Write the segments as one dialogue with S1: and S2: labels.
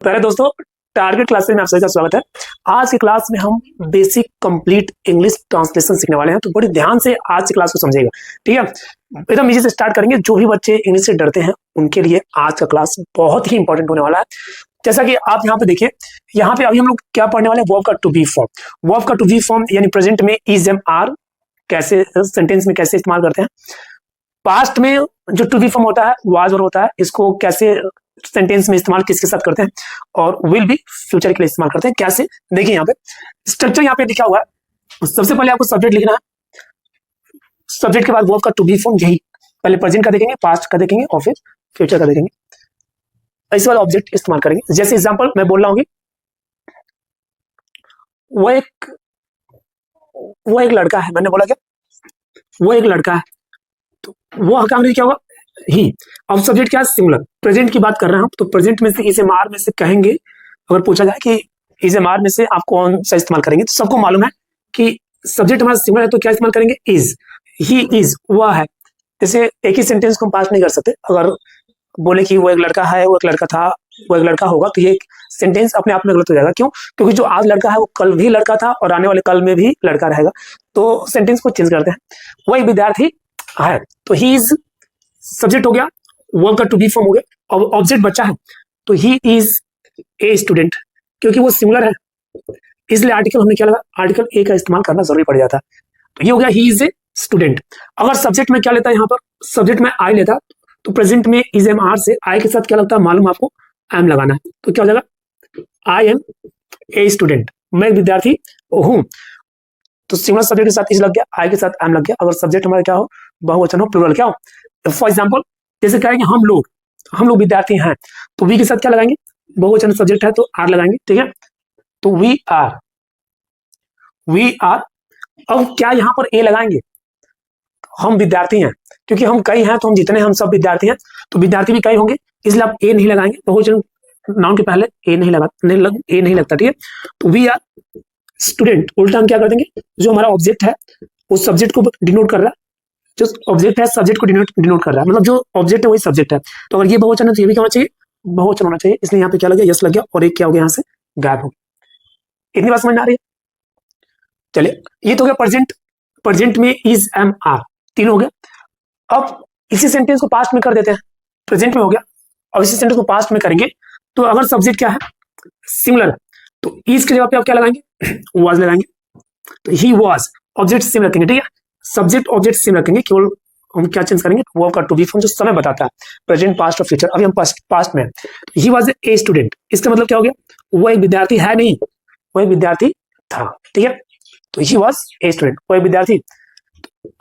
S1: पहले दोस्तों target classes में आप सभी का स्वागत है। आज की क्लास में हम बेसिक कंप्लीट इंग्लिश ट्रांसलेशन सीखने वाले हैं, तो बड़ी ध्यान से आज की क्लास को समझिएगा। ठीक है, एकदम इजी से स्टार्ट करेंगे। जो भी बच्चे इंग्लिश से डरते हैं उनके लिए आज का क्लास बहुत ही इंपॉर्टेंट होने वाला है। जैसा कि आप यहाँ पे देखिए, यहाँ पे अभी हम लोग क्या पढ़ने वाले हैं, वर्ब का टू बी फॉर्म। वर्ब का टू बी फॉर्म यानी प्रेजेंट में इज एम आर कैसे सेंटेंस में कैसे इस्तेमाल करते हैं, पास्ट में जो टू बी फॉर्म होता है वाज और होता है, इसको कैसे सेंटेंस में इस्तेमाल किसके साथ करते हैं, और विल भी फ्यूचर के लिए इस्तेमाल करते हैं कैसे। देखिए यहाँ पे स्ट्रक्चर यहाँ पे लिखा हुआ है। सबसे पहले आपको सब्जेक्ट लिखना है, सब्जेक्ट के बाद वर्ब का टू बी फॉर्म, यही पहले प्रेजेंट का देखेंगे, पास्ट का देखेंगे और फिर फ्यूचर का देखेंगे। इस वाला ऑब्जेक्ट इस्तेमाल करेंगे। जैसे एग्जांपल मैं बोल रहा हूँ कि वो एक लड़का है, मैंने बोला क्या, वो एक लड़का है, तो वो काम क्या होगा, ही। अब सब्जेक्ट क्या है, सिंगुलर। प्रेजेंट की बात कर रहे हैं, तो प्रेजेंट में से इज एम आर में से कहेंगे। अगर पूछा जाए कि इज एम आर में से आप कौन सा इस्तेमाल करेंगे, तो सबको मालूम है कि सब्जेक्ट हमारा सिंगुलर है तो क्या इस्तेमाल करेंगे, इज। ही इज, वह है। जैसे एक ही सेंटेंस को हम पास नहीं कर सकते। अगर बोले कि वो एक लड़का है, वो एक लड़का था, वो एक लड़का होगा, तो ये सेंटेंस अपने आप में गलत हो जाएगा। क्यों? क्योंकि जो आज लड़का है वो कल भी लड़का था और आने वाले कल में भी लड़का रहेगा, तो सेंटेंस को चेंज करते हैं। वो एक विद्यार्थी है, तो ही इज सब्जेक्ट हो गया, वर्ब का टू बी फॉर्म हो गया। अब ऑब्जेक्ट बचा है, तो ही इज ए स्टूडेंट, क्योंकि वो सिंगुलर है इसलिए आर्टिकल हमने क्या लगा, आर्टिकल ए का इस्तेमाल करना जरूरी पड़ जाता है। तो ये हो गया ही इज ए स्टूडेंट। अगर सब्जेक्ट में क्या लेता है, यहाँ पर सब्जेक्ट में आई लेता, तो प्रेजेंट में इज एम आर से आई के साथ क्या लगता है मालूम आपको, एम लगाना है। तो क्या हो जाएगा, आई एम ए स्टूडेंट, मैं एक विद्यार्थी हूँ। तो सिंगुलर सब्जेक्ट के साथ इज लग गया, आई के साथ एम लग गया। अगर सब्जेक्ट हमारा क्या हो, बहुवचन हो, प्लूरल क्या हो। फॉर एग्जाम्पल जैसे कहेंगे हम लोग विद्यार्थी हैं, तो वी के साथ क्या लगाएंगे, बहुवचन सब्जेक्ट है तो आर लगाएंगे। ठीक है, तो वी आर। अब क्या यहाँ पर ए लगाएंगे, हम विद्यार्थी हैं, क्योंकि हम कई हैं तो हम जितने हम सब विद्यार्थी हैं, तो विद्यार्थी भी कई होंगे, इसलिए आप ए नहीं लगाएंगे। बहुवचन नाउन के पहले ए नहीं लगता। ठीक है, तो वी आर स्टूडेंट, उल्टा हम क्या कर देंगे, जो हमारा ऑब्जेक्ट है उस सब्जेक्ट को डिनोट कर रहा है, जो ऑब्जेक्ट है सब्जेक्ट को डिनोट कर रहा है, मतलब जो ऑब्जेक्ट है वही सब्जेक्ट है। तो अगर ये बहुवचन है तो ये भी क्या होना चाहिए, बहुवचन होना चाहिए। इसलिए यहाँ पे क्या लग गया, यस लग गया, और एक क्या हो गया, यहाँ से गायब हो गया। इतनी बात समझ में आ रही है? चलिए, ये तो हो गया प्रेजेंट में इज एम आर, तीन हो गया। अब इसी सेंटेंस को पास्ट में कर देते हैं, प्रेजेंट में हो गया, और इसी सेंटेंस को पास्ट में करेंगे। तो अगर सब्जेक्ट क्या है, सिंगुलर, तो इज के जगह पे आप क्या लगाएंगे, वाज लगाएंगे। तो ही वाज, ऑब्जेक्ट सेम रखेंगे। ठीक है, सब्जेक्ट ऑब्जेक्ट सेम रखेंगे, केवल हम क्या चेंज करेंगे, वर्ब का टू बी फॉर्म जो समय बताता है, प्रेजेंट पास्ट और फ्यूचर। अभी हम पास्ट में, ही वाज ए स्टूडेंट, इसका मतलब क्या हो गया, वो एक विद्यार्थी है नहीं, वो एक विद्यार्थी था। ठीक है, तो ही वाज ए स्टूडेंट, वो एक विद्यार्थी।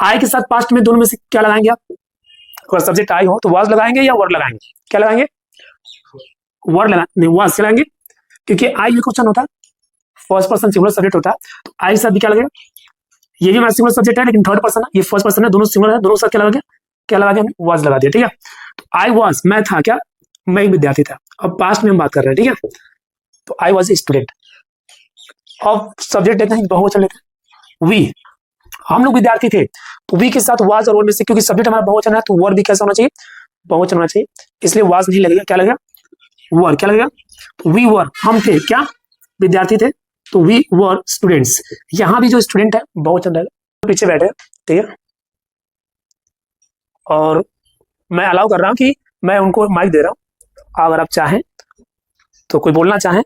S1: आई के साथ पास्ट में दोनों में से क्या लगाएंगे आप, अगर सब्जेक्ट आई हो तो वाज लगाएंगे या वर्ड लगाएंगे, क्या लगाएंगे, वर्ड लगाएंगे, वाज लगाएंगे, क्योंकि आई ये क्वेश्चन होता है, फर्स्ट पर्सन सिंगुलर सब्जेक्ट होता है, तो आई के साथ भी क्या लगेगा, ये भी हमारा सिंगुलर सब्जेक्ट है लेकिन थर्ड पर्सन है, ये फर्स्ट पर्सन है, दोनों सिंगुलर है, दोनों साथ क्या लगा दिया, वाज लगा दिया। ठीक है, तो आई वाज, मैं था क्या, मैं एक विद्यार्थी था। अब पास्ट में हम बात कर रहे हैं। ठीक है, तो आई वाज ए स्टूडेंट। अब सब्जेक्ट लेते हैं, बहुवचन लेते हैं, वी, हम लोग विद्यार्थी थे, तो वी के साथ वाज और वर्ड में से, क्योंकि सब्जेक्ट हमारा बहुवचन है तो वर्ड भी कैसा होना चाहिए, बहुवचन होना चाहिए, इसलिए वाज नहीं लगेगा, क्या लगेगा, वर। क्या लगेगा, वी वर, हम थे क्या, विद्यार्थी थे, तो वी वर स्टूडेंट्स। यहां भी जो स्टूडेंट है बहुवचन रहेगा, पीछे बैठे। ठीक है, और मैं अलाउ कर रहा हूं कि मैं उनको माइक दे रहा हूं, अगर आप चाहें तो कोई बोलना चाहें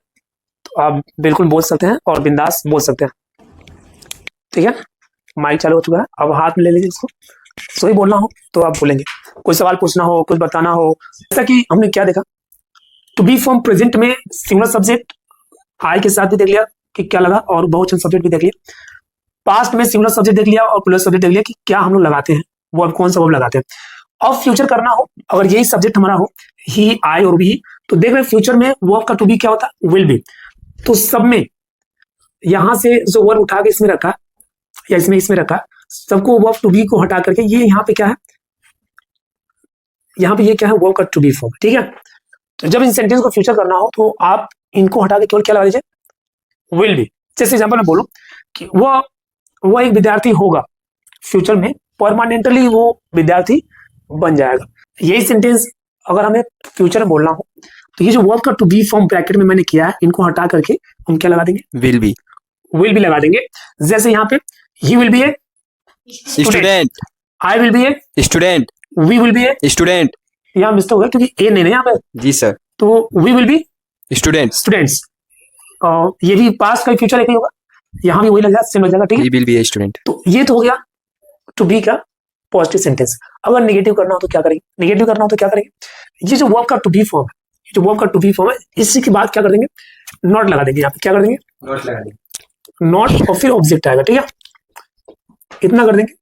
S1: तो आप बिल्कुल बोल सकते हैं और बिंदास बोल सकते हैं। ठीक है, माइक चालू हो चुका है, अब हाथ में ले लीजिए इसको, सही बोलना हो तो आप बोलेंगे, कोई सवाल पूछना हो, कुछ बताना हो। जैसा कि हमने क्या देखा, टू बी फॉर्म प्रेजेंट में सिंगुलर सब्जेक्ट आई के साथ भी देख लिया कि क्या लगा, और बहुवचन सब्जेक्ट भी देख लिया। पास्ट में सिंगुलर सब्जेक्ट देख लिया और प्लूरल सब्जेक्ट देख लिया कि क्या हम लोग लगाते हैं, वो कौन सा वर्ब लगाते हैं। अब फ्यूचर करना हो, अगर यही सब्जेक्ट हमारा हो, ही, आई और वी, तो देख रहे हैं फ्यूचर में वर्ब का टू बी क्या होता है, विल बी। तो सब में यहां से जो वर्ब उठा के इसमें रखा या इसमें रखा, सबको वर्ब टू बी को हटा करके ये यहाँ पे क्या है, यहाँ पे ये क्या है, वर्ब का टू बी फॉर्म। ठीक है, तो जब इन सेंटेंस को फ्यूचर करना हो तो आप इनको हटा के केवल क्या लगा दीजिए, विल बी। जैसे एग्जांपल मैं बोलूं कि वो एक विद्यार्थी होगा, फ्यूचर में परमानेंटली वो विद्यार्थी बन जाएगा। यही सेंटेंस अगर हमें फ्यूचर में बोलना हो तो ये जो वर्ब का टू बी फॉर्म ब्रैकेट में मैंने किया है, इनको हटा करके हम क्या लगा देंगे?
S2: विल बी
S1: लगा देंगे। जैसे यहाँ पे he will be a
S2: student,
S1: I will be a
S2: student,
S1: we will be a.
S2: Student.
S1: यहाँ मिस्टेक हो गया क्योंकि ए नहीं है यहाँ पे,
S2: जी सर।
S1: तो we will be
S2: student,
S1: students. ये भी पास्ट का फ्यूचर एक ही होगा, यहाँ भी वही लग जाएगा, सेम लग जाएगा। ठीक है,
S2: ही विल बी ए स्टूडेंट।
S1: तो ये तो हो गया टू बी का पॉजिटिव सेंटेंस। अगर नेगेटिव करना हो तो क्या करेंगे? नेगेटिव करना हो तो क्या करेंगे? ये जो वर्ब का टू बी फॉर्म है, जो वर्ब का टू बी फॉर्म है, इसी के बाद क्या कर देंगे? नॉट लगा देंगे। यहाँ पे क्या कर देंगे?
S2: नॉट लगा देंगे।
S1: नॉट और फिर ऑब्जेक्ट आएगा। ठीक है, इतना कर देंगे।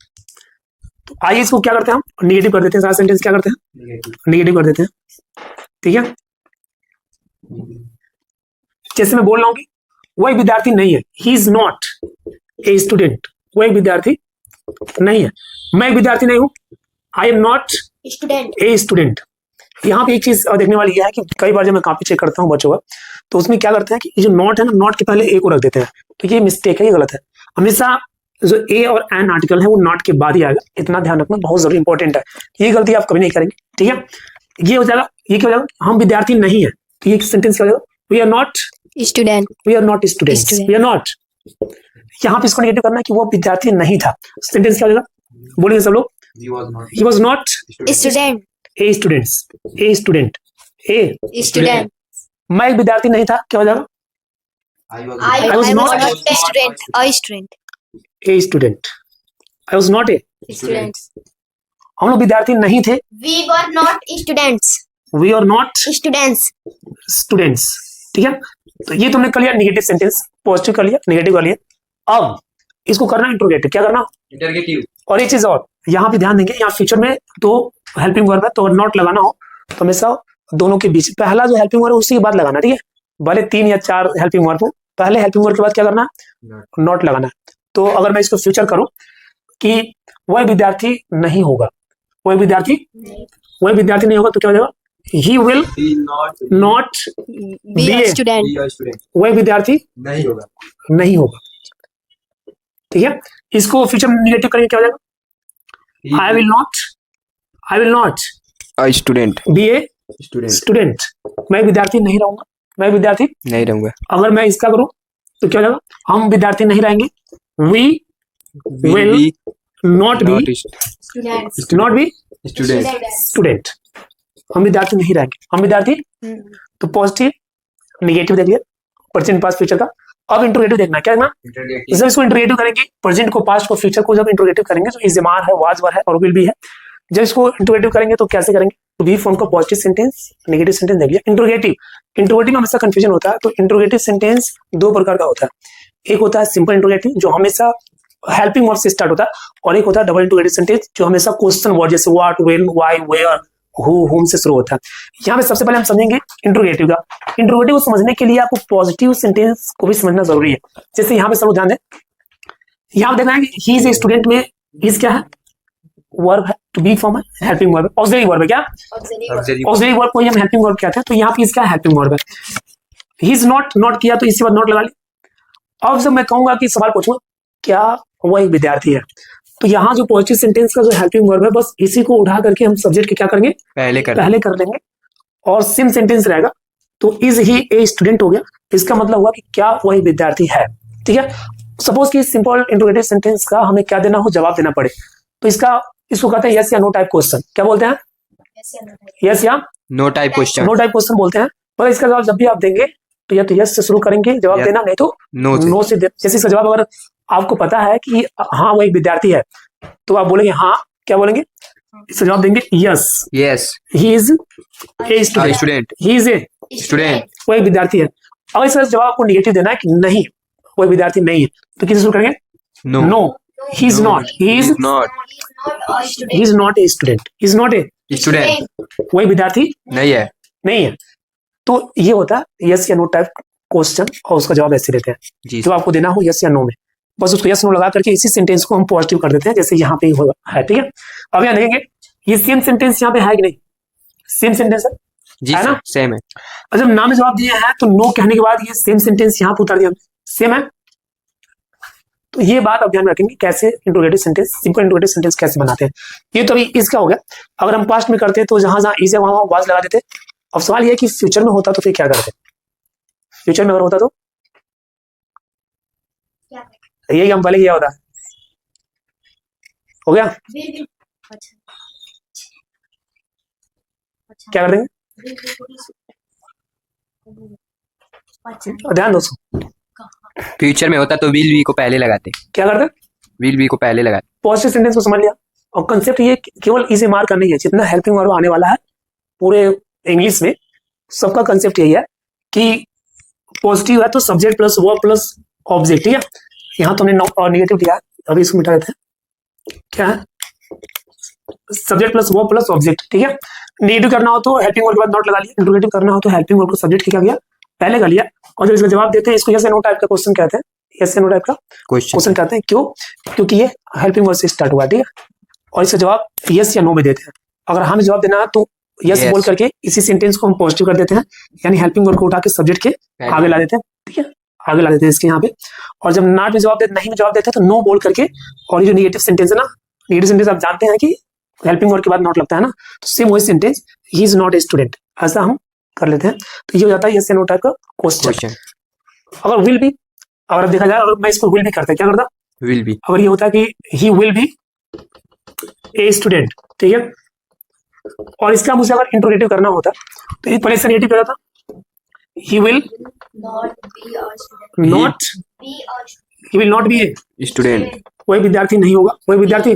S1: तो आइए इसको क्या करते हैं, हम नेगेटिव कर देते हैं। सारा सेंटेंस क्या करते हैं? नेगेटिव कर देते हैं। ठीक है, जैसे मैं बोल रहा हूँ कि वो एक विद्यार्थी नहीं है, ही इज नॉट ए स्टूडेंट। वो एक विद्यार्थी नहीं है, मैं एक विद्यार्थी नहीं हूं, I am not a student. यहाँ पे एक चीज देखने वाली यह है कि कई बार जब मैं कॉपी चेक करता हूँ बच्चों का, तो उसमें क्या करते हैं कि ये जो नॉट है ना, नॉट के पहले ए को रख देते हैं। तो ये मिस्टेक है, ये गलत है। हमेशा जो ए और एन आर्टिकल है वो नॉट के बाद ही आएगा। इतना ध्यान रखना बहुत जरूरी इंपॉर्टेंट है, ये गलती आप कभी नहीं करेंगे। ठीक है, ये हो जाएगा, ये क्या हो जाएगा? हम विद्यार्थी नहीं है, तो ये सेंटेंस क्या हो जाएगा? We are not
S3: student,
S1: we are not students, we are not. यहाँ पे इसको नेगेटिव करना है कि वो विद्यार्थी नहीं था। सेंटेंस क्या हो जाएगा? बोलेंगे सब लोग, he was not
S3: student,
S1: A students, a student, A
S3: student.
S1: मैं एक विद्यार्थी नहीं था, क्या हो जाएगा?
S3: I was not a student, a student,
S1: A student, I was not a.
S3: students.
S1: हम लोग विद्यार्थी नहीं थे,
S3: We were not students,
S1: we are not
S3: students.
S1: Students. ठीक है, तो ये तुमने कर लिया नेगेटिव सेंटेंस, पॉजिटिव कर लिया, नेगेटिव कर लिया। अब इसको करना इंट्रोगेटिव। क्या करना?
S2: इंटरगेटिव।
S1: और एक चीज और यहाँ पे ध्यान देंगे, यहाँ फ्यूचर में तो हेल्पिंग वर्ब है, तो नॉट लगाना हो तो हमेशा दोनों के बीच पहला जो हेल्पिंग वर्ब है उसी के बाद लगाना। ठीक है, भले 3 या 4 हेल्पिंग वर्ब हो, पहले हेल्पिंग वर्ब के बाद क्या करना? नॉट लगाना। तो अगर मैं इसको फ्यूचर करूं कि वह विद्यार्थी नहीं होगा, वह विद्यार्थी नहीं होगा, तो क्या हो जाएगा? He will not
S3: Be
S1: Be
S3: a
S1: a
S3: student.
S1: वह विद्यार्थी
S2: नहीं होगा।
S1: नहीं होगा। ठीक है, इसको फ्यूचर में नेगेटिव करेंगे, क्या हो जाएगा? I will not
S2: a student,
S1: be a student. मैं विद्यार्थी नहीं रहूंगा, मैं विद्यार्थी
S2: नहीं रहूंगा।
S1: अगर मैं इसका करूं तो क्या हो जाएगा? हम विद्यार्थी नहीं रहेंगे, we
S2: Will be
S1: not be
S2: student.
S1: Student. हम विद्यार्थी नहीं रहेंगे, हम विद्यार्थी। तो पॉजिटिव नेगेटिव देख लिया प्रेजेंट पास्ट फ्यूचर का। अब इंट्रोगेटिव देखना है, क्या देखना? जब इसको इंट्रोगेटिव करेंगे, प्रेजेंट को पास्ट को फ्यूचर को जब इंट्रोगेटिव करेंगे तो इज़मार है, वाज वर है और विल भी है। जब इसको इंट्रोगेटिव करेंगे तो कैसे करेंगे? तो बी फॉर्म का पॉजिटिव सेंटेंस, नेगेटिव सेंटेंस देख लिया। इंट्रोगेटिव में हमेशा कंफ्यूजन होता है, तो इंट्रोगेटिव सेंटेंस 2 प्रकार का होता है। एक होता है सिंपल इंट्रोगेटिव जो हमेशा हेल्पिंग वर्ब से स्टार्ट होता है, और एक होता है डबल इंट्रोगेटिव सेंटेंस जो हमेशा क्वेश्चन वर्ड जैसे what, when, why, where, who, whom से शुरू होता है। यहाँ पे सबसे पहले हम समझेंगे इंट्रोगेटिव का। इंट्रोगेटिव को समझने के लिए आपको पॉजिटिव सेंटेंस को भी समझना जरूरी है। जैसे यहाँ पे सब ध्यान दें, यहाँ देखना है कि ही इज ए स्टूडेंट में इज क्या है? वर्ब है, टू बी फॉर्म है, हेल्पिंग वर्ब है, ऑक्सिलरी वर्ब है। क्या ऑक्सिलरी वर्ब को ही हम हेल्पिंग वर्ब कहते हैं। तो यहाँ पे इसका हेल्पिंग वर्ब है। ही इज नॉट किया तो इसके बाद नॉट लगा लिया। अब जब मैं कहूंगा कि सवाल पूछूंगा क्या वो एक विद्यार्थी है, तो यहाँ जो पॉजिटिव सेंटेंस का जो हेल्पिंग वर्ब है, बस इसी को उठा करके हम सब्जेक्ट के क्या करेंगे? पहले कर लेंगे, और सेम सेंटेंस रहेगा। तो इज ही ए स्टूडेंट हो गया, इसका मतलब हुआ कि क्या वह एक विद्यार्थी है। ठीक है, सपोज कि सिंपल इंट्रोगेटिव सेंटेंस का हमें क्या देना हो, जवाब देना पड़े, तो इसको कहते हैं यस या नो टाइप क्वेश्चन। क्या बोलते हैं? यस या
S2: नो टाइप
S1: क्वेश्चन बोलते हैं। पर इसका जवाब जब भी आप देंगे तो या तो यस से शुरू करेंगे जवाब देना, नहीं तो नो से। जैसे इसका जवाब अगर आपको पता है कि हाँ वो एक विद्यार्थी है, तो आप बोलेंगे हाँ, क्या बोलेंगे? इसका जवाब देंगे yes, he is a student, he is a
S2: student.
S1: वो एक विद्यार्थी है। अगर इसका जवाब आपको निगेटिव देना है कि नहीं वो एक विद्यार्थी नहीं है, तो किससे शुरू करेंगे? No, he is not a student, is not a
S2: student.
S1: वो एक विद्यार्थी
S2: नहीं है।
S1: तो ये होता है यस या नो टाइप क्वेश्चन, और उसका जवाब ऐसे देते हैं जो आपको देना हो यस या नो में, बस उसको यस नो लगा करके इसी सेंटेंस को हम पॉजिटिव कर देते हैं, जैसे यहाँ पे है। ठीक है, अब यहाँ देखेंगे ये सेम सेंटेंस यहाँ पे है कि नहीं? सेम सेंटेंस है ना?
S2: सेम है।
S1: और जब नाम में जवाब दिया है तो नो कहने के बाद ये सेम सेंटेंस यहाँ पे उतार दिया, सेम है। तो ये बात आप ध्यान रखेंगे कैसे interrogative sentence, simple interrogative sentence कैसे बनाते हैं। ये तो अभी इसका हो गया। अगर हम पास्ट में करते तो जहां इज है वहां वाज लगा देते, अब सवाल ये है कि फ्यूचर में होता तो फिर क्या करते? फ्यूचर में अगर होता तो यही हम पहले किया होता। हो गया? क्या कर देंगे? ध्यान दोस्तों,
S2: फ्यूचर में होता तो विल बी को पहले लगाते।
S1: क्या करते?
S2: विल बी को पहले लगाते।
S1: पॉजिटिव सेंटेंस को समझ लिया। और कंसेप्ट ये केवल इसे मार्क करना ही है, जितना हेल्पिंग वर्ब आने वाला है पूरे इंग्लिश में सबका कंसेप्ट यही है कि पॉजिटिव है तो subject plus verb plus object. ठीक है, यहाँ तो हमने नेगेटिव दिया है, अभी इसको मिटा देते हैं। क्या है? Subject plus verb plus object. ठीक है, नेगेटिव करना हो तो हेल्पिंग वर्ब के बाद नॉट लगा लिया, इंट्रोगेटिव करना हो तो हेल्पिंग वर्ब को सब्जेक्ट क्या किया पहले कर लिया। और जब इसका जवाब देते हैं इसको यस या नो टाइप का क्वेश्चन कहते हैं, यस या नो टाइप का क्वेश्चन कहते हैं। क्यों? क्योंकि ये हेल्पिंग वर्ब से स्टार्ट हुआ। ठीक है, और इसका जवाब यस या नो में देते हैं। अगर हमें जवाब देना है तो यस बोल करके इसी सेंटेंस को हम पॉजिटिव कर देते हैं, यानी हेल्पिंग वर्ब को उठा के सब्जेक्ट के आगे ला देते हैं। ठीक है, आगे ला देते हैं इसके यहाँ पे। और जब नॉट में जवाब देते नहीं में जवाब देते हैं तो नो बोल करके, और ये जो नेगेटिव सेंटेंस है ना, नेगेटिव सेंटेंस आप जानते हैं कि हेल्पिंग वर्ब के बाद नॉट लगता है ना, तो सेम वही sentence he is not a student, ऐसा हम कर लेते हैं। तो ये हो जाता है यस या नो टाइप का क्वेश्चन। अगर विल भी, अगर देखा जाए, अगर मैं इसको विल भी करता, क्या करता?
S2: Will be.
S1: अगर ये होता है कि ही विल बी ए स्टूडेंट, ठीक है, और इसका मुझे अगर इंट्रोगेटिव करना होता तो ये पहले से नेगेटिव करा था, he will not he will not be a
S2: student.
S1: कोई विद्यार्थी नहीं होगा, कोई विद्यार्थी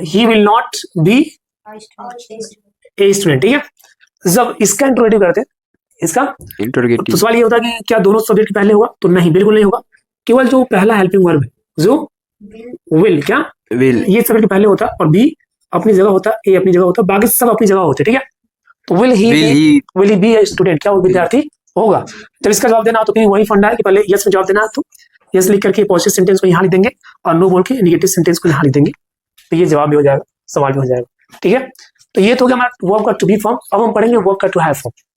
S1: he will not be a student. ठीक है, जब इसका इंट्रोगेटिव करते हैं, इसका तो
S2: इंट्रोगेटिव।
S1: सवाल ये होता है कि क्या दोनों सब्जेक्ट पहले होगा? तो नहीं, बिल्कुल नहीं होगा। केवल जो पहला हेल्पिंग वर्ब है जो विल, क्या
S2: विल,
S1: ये सब्जेक्ट पहले होता और बी अपनी जगह होता, ए अपनी जगह होता, बाकी सब अपनी जगह होते। ठीक है, तो will he be a student, क्या वो विद्यार्थी होगा? जब इसका जवाब देना हो तो फिर वही फंडा है कि पहले यस में जवाब देना है तो यस लिख करके पॉजिटिव सेंटेंस को यहाँ लिख देंगे और नो बोल के नेगेटिव सेंटेंस को यहाँ लिख देंगे, तो ये जवाब भी हो जाएगा, सवाल भी हो जाएगा। ठीक है, तो ये तो हो गया हमारा वर्ब का टू बी फॉर्म। अब हम पढ़ेंगे वर्ब का टू हैव फॉर्म।